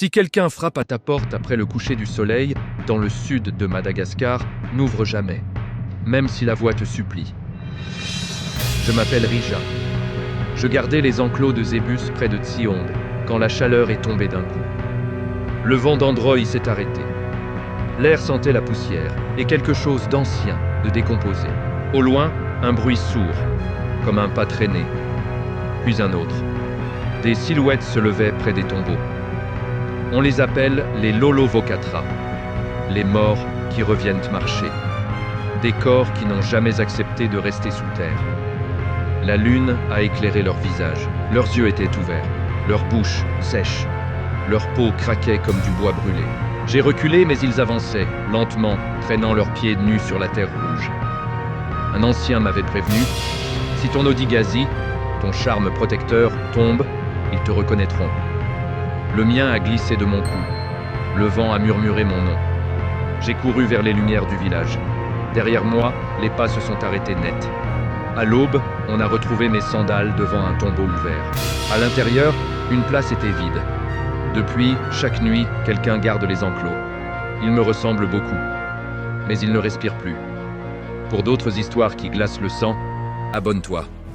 Si quelqu'un frappe à ta porte après le coucher du soleil, dans le sud de Madagascar, n'ouvre jamais, même si la voix te supplie. Je m'appelle Rija. Je gardais les enclos de Zébus près de Tsionde, quand la chaleur est tombée d'un coup. Le vent d'Androy s'est arrêté. L'air sentait la poussière et quelque chose d'ancien, de décomposé. Au loin, un bruit sourd, comme un pas traîné. Puis un autre. Des silhouettes se levaient près des tombeaux. On les appelle les Lolovokatra, les morts qui reviennent marcher. Des corps qui n'ont jamais accepté de rester sous terre. La lune a éclairé leurs visages. Leurs yeux étaient ouverts, leur bouche sèche. Leur peau craquait comme du bois brûlé. J'ai reculé, mais ils avançaient, lentement, traînant leurs pieds nus sur la terre rouge. Un ancien m'avait prévenu, si ton Odigazi, ton charme protecteur, tombe, ils te reconnaîtront. Le mien a glissé de mon cou. Le vent a murmuré mon nom. J'ai couru vers les lumières du village. Derrière moi, les pas se sont arrêtés net. À l'aube, on a retrouvé mes sandales devant un tombeau ouvert. À l'intérieur, une place était vide. Depuis, chaque nuit, quelqu'un garde les enclos. Il me ressemble beaucoup, mais il ne respire plus. Pour d'autres histoires qui glacent le sang, abonne-toi.